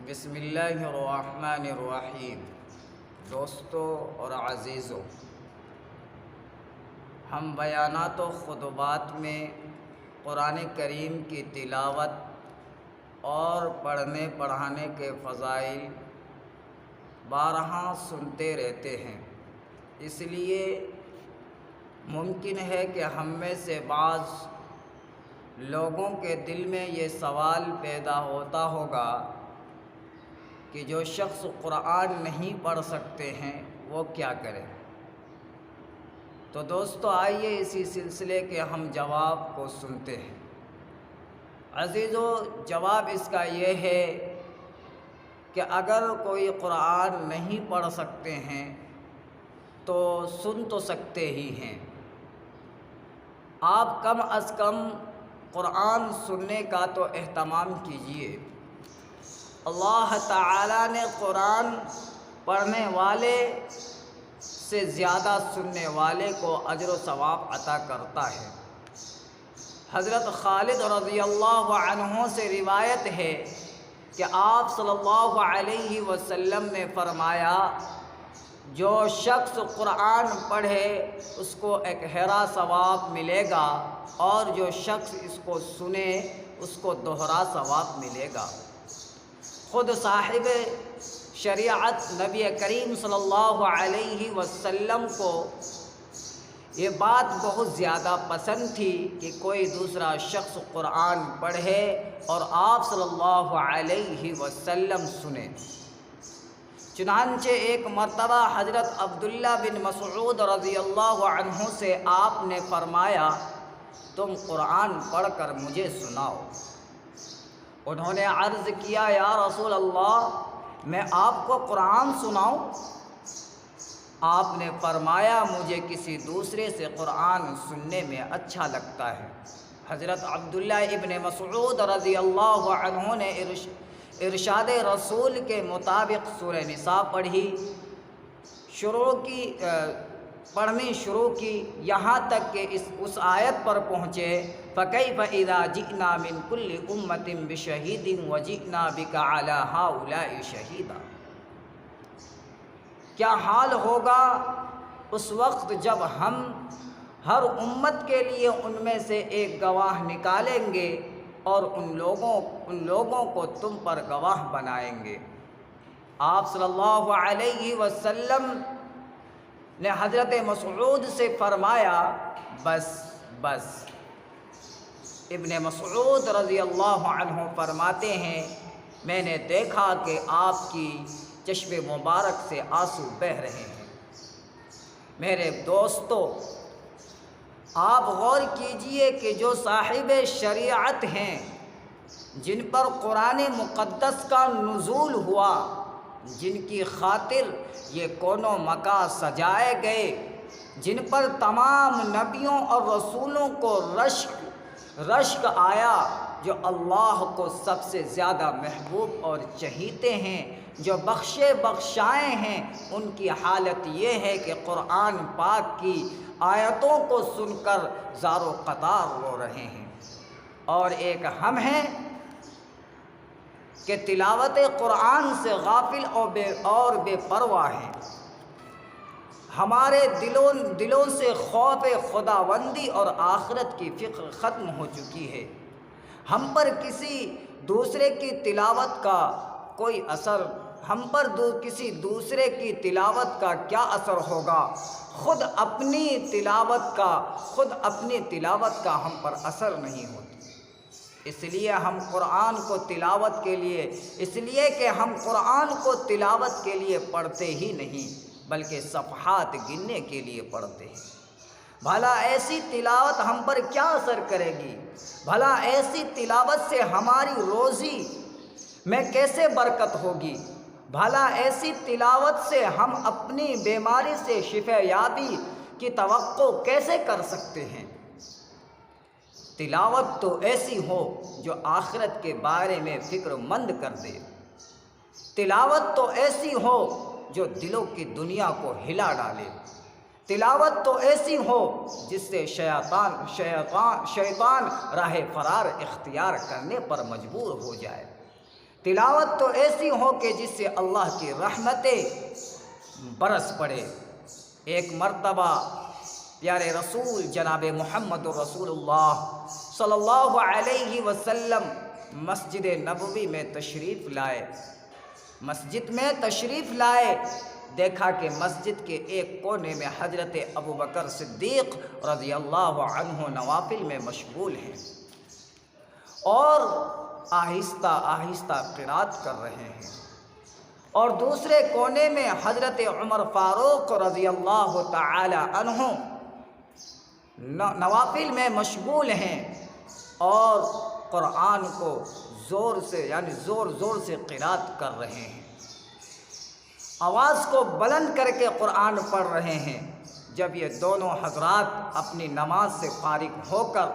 بسم اللہ الرحمن الرحیم۔ دوستو اور عزیزو، ہم بیانات و خطبات میں قرآن کریم کی تلاوت اور پڑھنے پڑھانے کے فضائل بارہا سنتے رہتے ہیں۔ اس لیے ممکن ہے کہ ہم میں سے بعض لوگوں کے دل میں یہ سوال پیدا ہوتا ہوگا کہ جو شخص قرآن نہیں پڑھ سکتے ہیں وہ کیا کرے؟ تو دوستو آئیے اسی سلسلے کے ہم جواب کو سنتے ہیں۔ عزیزو، جواب اس کا یہ ہے کہ اگر کوئی قرآن نہیں پڑھ سکتے ہیں تو سن تو سکتے ہی ہیں۔ آپ کم از کم قرآن سننے کا تو اہتمام کیجیے۔ اللہ تعالیٰ نے قرآن پڑھنے والے سے زیادہ سننے والے کو اجر و ثواب عطا کرتا ہے۔ حضرت خالد رضی اللہ عنہ سے روایت ہے کہ آپ صلی اللہ علیہ وسلم نے فرمایا، جو شخص قرآن پڑھے اس کو ایک ہیرا ثواب ملے گا، اور جو شخص اس کو سنے اس کو دوہرا ثواب ملے گا۔ خود صاحب شریعت نبی کریم صلی اللہ علیہ وسلم کو یہ بات بہت زیادہ پسند تھی کہ کوئی دوسرا شخص قرآن پڑھے اور آپ صلی اللہ علیہ وسلم سنے۔ چنانچہ ایک مرتبہ حضرت عبداللہ بن مسعود رضی اللہ عنہ سے آپ نے فرمایا، تم قرآن پڑھ کر مجھے سناؤ۔ انہوں نے عرض کیا، یا رسول اللہ، میں آپ کو قرآن سناؤں؟ آپ نے فرمایا، مجھے کسی دوسرے سے قرآن سننے میں اچھا لگتا ہے۔ حضرت عبداللہ ابن مسعود رضی اللہ عنہ نے ارشاد رسول کے مطابق سورہ نساء پڑھنی شروع کی، یہاں تک کہ اس آیت پر پہنچے، فَكَيْفَ إِذَا جِئْنَا مِن كُلِّ أُمَّةٍ بِشَهِيدٍ وَجِئْنَا بِكَ عَلَى هَؤُلَاءِ شَهِيدًا۔ کیا حال ہوگا اس وقت جب ہم ہر امت کے لیے ان میں سے ایک گواہ نکالیں گے اور ان لوگوں کو تم پر گواہ بنائیں گے۔ آپ صلی اللہ علیہ وسلم نے حضرت مسعود سے فرمایا، بس۔ ابن مسعود رضی اللہ عنہ فرماتے ہیں، میں نے دیکھا کہ آپ کی چشم مبارک سے آنسو بہہ رہے ہیں۔ میرے دوستو، آپ غور کیجئے کہ جو صاحب شریعت ہیں، جن پر قرآن مقدس کا نزول ہوا، جن کی خاطر یہ کون و مکان سجائے گئے، جن پر تمام نبیوں اور رسولوں کو رشک آیا، جو اللہ کو سب سے زیادہ محبوب اور چہیتے ہیں، جو بخشے بخشائے ہیں، ان کی حالت یہ ہے کہ قرآن پاک کی آیتوں کو سن کر زار و قطار رو رہے ہیں، اور ایک ہم ہیں کہ تلاوت قرآن سے غافل اور بے پرواہ ہیں۔ ہمارے دلوں سے خوف خداوندی اور آخرت کی فکر ختم ہو چکی ہے۔ ہم پر کسی دوسرے کی تلاوت کا کوئی اثر، کسی دوسرے کی تلاوت کا کیا اثر ہوگا؟ خود اپنی تلاوت کا ہم پر اثر نہیں ہوتا۔ اس لیے ہم قرآن کو تلاوت کے لیے پڑھتے ہی نہیں، بلکہ صفحات گننے کے لیے پڑھتے ہیں۔ بھلا ایسی تلاوت ہم پر کیا اثر کرے گی؟ بھلا ایسی تلاوت سے ہماری روزی میں کیسے برکت ہوگی؟ بھلا ایسی تلاوت سے ہم اپنی بیماری سے شفا یابی کی توقع کیسے کر سکتے ہیں؟ تلاوت تو ایسی ہو جو آخرت کے بارے میں فکر مند کر دے۔ تلاوت تو ایسی ہو جو دلوں کی دنیا کو ہلا ڈالے۔ تلاوت تو ایسی ہو جس سے شیطان راہ فرار اختیار کرنے پر مجبور ہو جائے۔ تلاوت تو ایسی ہو کہ جس سے اللہ کی رحمتیں برس پڑے۔ ایک مرتبہ پیارے رسول جناب محمد رسول اللہ صلی اللہ علیہ وسلم مسجد نبوی میں تشریف لائے۔ مسجد میں تشریف لائے، دیکھا کہ مسجد کے ایک کونے میں حضرت ابوبکر صدیق رضی اللہ عنہ نوافل میں مشغول ہیں اور آہستہ آہستہ قرات کر رہے ہیں، اور دوسرے کونے میں حضرت عمر فاروق رضی اللہ تعالی عنہ نوافل میں مشغول ہیں اور قرآن کو زور سے قرات کر رہے ہیں، آواز کو بلند کر کے قرآن پڑھ رہے ہیں۔ جب یہ دونوں حضرات اپنی نماز سے فارغ ہو کر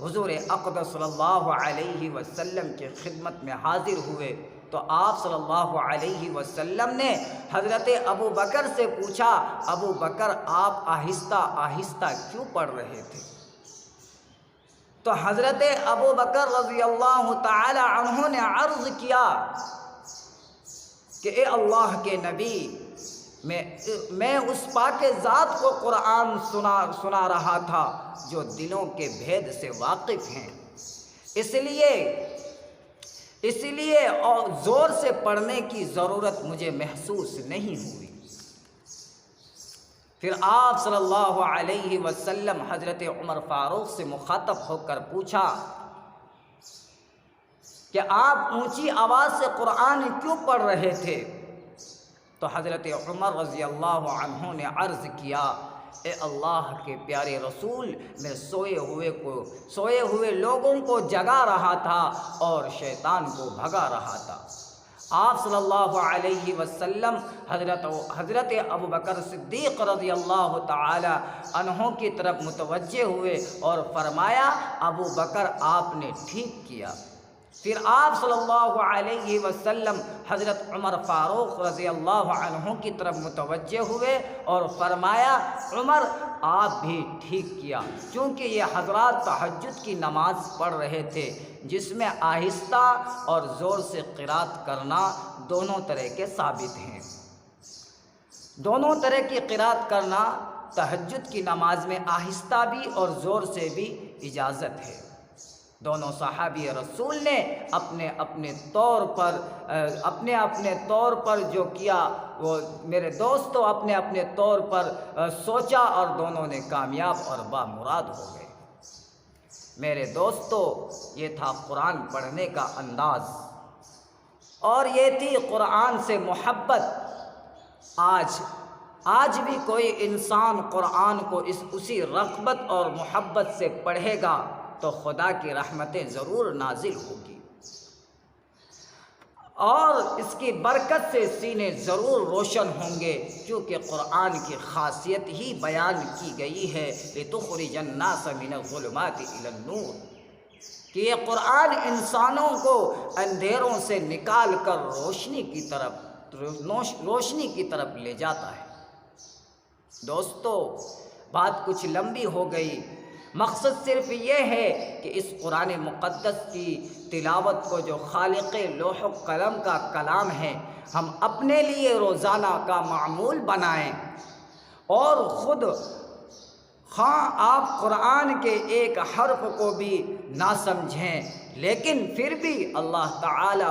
حضور اقدس صلی اللہ علیہ وسلم کی خدمت میں حاضر ہوئے تو آپ صلی اللہ علیہ وسلم نے حضرت ابو بکر سے پوچھا، ابو بکر آپ آہستہ آہستہ کیوں پڑھ رہے تھے؟ تو حضرت ابو بکر رضی اللہ تعالی عنہ نے عرض کیا کہ اے اللہ کے نبی، میں اس پاک ذات کو قرآن سنا رہا تھا جو دلوں کے بھید سے واقف ہیں، اس لیے اور زور سے پڑھنے کی ضرورت مجھے محسوس نہیں ہوئی۔ پھر آپ صلی اللہ علیہ وسلم حضرت عمر فاروق سے مخاطب ہو کر پوچھا کہ آپ اونچی آواز سے قرآن کیوں پڑھ رہے تھے؟ تو حضرت عمر رضی اللہ عنہ نے عرض کیا، اے اللہ کے پیارے رسول، میں سوئے ہوئے لوگوں کو جگا رہا تھا اور شیطان کو بھگا رہا تھا۔ آپ صلی اللہ علیہ وسلم حضرت ابوبکر صدیق رضی اللہ تعالی عنہ کی طرف متوجہ ہوئے اور فرمایا، ابو بکر آپ نے ٹھیک کیا۔ پھر آپ صلی اللہ علیہ وسلم حضرت عمر فاروق رضی اللہ عنہ کی طرف متوجہ ہوئے اور فرمایا، عمر آپ بھی ٹھیک کیا، کیونکہ یہ حضرات تہجد کی نماز پڑھ رہے تھے جس میں آہستہ اور زور سے قرات کرنا دونوں طرح کے ثابت ہیں۔ دونوں طرح کی قرات کرنا تہجد کی نماز میں آہستہ بھی اور زور سے بھی اجازت ہے۔ دونوں صحابی رسول نے اپنے اپنے طور پر جو کیا، وہ میرے دوستو اپنے اپنے طور پر سوچا اور دونوں نے کامیاب اور بامراد ہو گئے۔ میرے دوستو، یہ تھا قرآن پڑھنے کا انداز اور یہ تھی قرآن سے محبت۔ آج بھی کوئی انسان قرآن کو اسی رغبت اور محبت سے پڑھے گا تو خدا کی رحمتیں ضرور نازل ہوگی اور اس کی برکت سے سینے ضرور روشن ہوں گے، کیونکہ قرآن کی خاصیت ہی بیان کی گئی ہے، لِتُخْرِجَ النَّاسَ مِنَ الظُّلُمَاتِ إِلَى النُّورِ، کہ یہ قرآن انسانوں کو اندھیروں سے نکال کر روشنی کی طرف لے جاتا ہے۔ دوستو، بات کچھ لمبی ہو گئی، مقصد صرف یہ ہے کہ اس قرآن مقدس کی تلاوت کو جو خالق لوح و قلم کا کلام ہے، ہم اپنے لیے روزانہ کا معمول بنائیں اور خود خواہ آپ قرآن کے ایک حرف کو بھی نہ سمجھیں، لیکن پھر بھی اللہ تعالی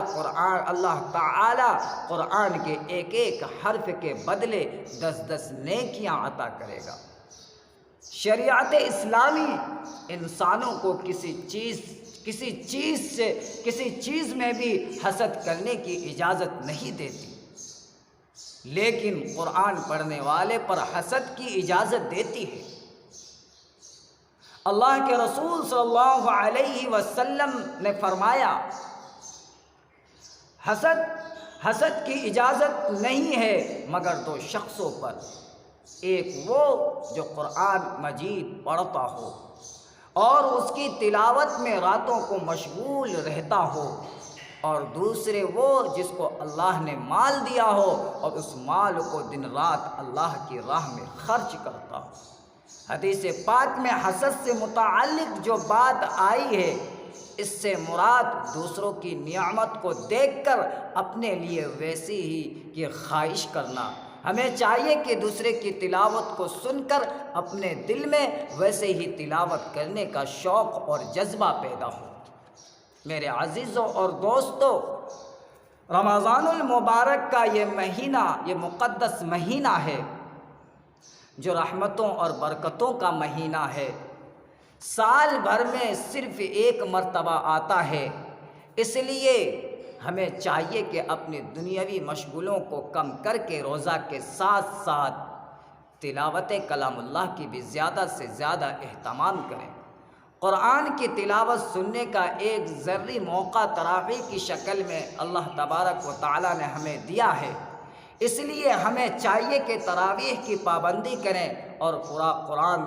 قرآن کے ایک ایک حرف کے بدلے 10 نیکیاں عطا کرے گا۔ شریعت اسلامی انسانوں کو کسی چیز میں بھی حسد کرنے کی اجازت نہیں دیتی، لیکن قرآن پڑھنے والے پر حسد کی اجازت دیتی ہے۔ اللہ کے رسول صلی اللہ علیہ وسلم نے فرمایا، حسد کی اجازت نہیں ہے مگر 2 شخصوں پر، ایک وہ جو قرآن مجید پڑھتا ہو اور اس کی تلاوت میں راتوں کو مشغول رہتا ہو، اور دوسرے وہ جس کو اللہ نے مال دیا ہو اور اس مال کو دن رات اللہ کی راہ میں خرچ کرتا ہو۔ حدیث پاک میں حسد سے متعلق جو بات آئی ہے اس سے مراد دوسروں کی نعمت کو دیکھ کر اپنے لیے ویسی ہی کی خواہش کرنا۔ ہمیں چاہیے کہ دوسرے کی تلاوت کو سن کر اپنے دل میں ویسے ہی تلاوت کرنے کا شوق اور جذبہ پیدا ہو۔ میرے عزیزوں اور دوستوں، رمضان المبارک کا یہ مہینہ، یہ مقدس مہینہ ہے جو رحمتوں اور برکتوں کا مہینہ ہے۔ سال بھر میں صرف ایک مرتبہ آتا ہے، اس لیے ہمیں چاہیے کہ اپنی دنیاوی مشغولوں کو کم کر کے روزہ کے ساتھ ساتھ تلاوت کلام اللہ کی بھی زیادہ سے زیادہ اہتمام کریں۔ قرآن کی تلاوت سننے کا ایک ذری موقع تراویح کی شکل میں اللہ تبارک و تعالی نے ہمیں دیا ہے، اس لیے ہمیں چاہیے کہ تراویح کی پابندی کریں اور پورا قرآن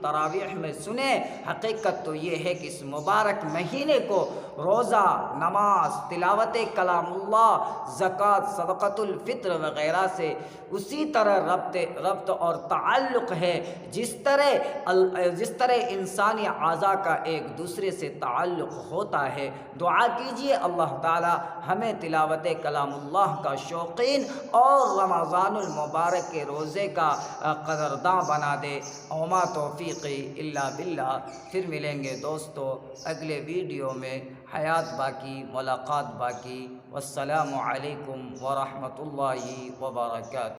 تراویح میں سنیں۔ حقیقت تو یہ ہے کہ اس مبارک مہینے کو روزہ، نماز، تلاوت کلام اللہ، زکوٰۃ، صدقۃ الفطر وغیرہ سے اسی طرح ربط اور تعلق ہے جس طرح انسانی اعضاء کا ایک دوسرے سے تعلق ہوتا ہے۔ دعا کیجیے اللہ تعالی ہمیں تلاوت کلام اللہ کا شوقین اور رمضان المبارک کے روزے کا قدرداں بنا دے۔ وما توفیقی الا باللہ۔ پھر ملیں گے دوستو اگلے ویڈیو میں۔ حیات باقی، ملاقات باقی۔ والسلام علیکم ورحمۃ اللہ وبرکاتہ۔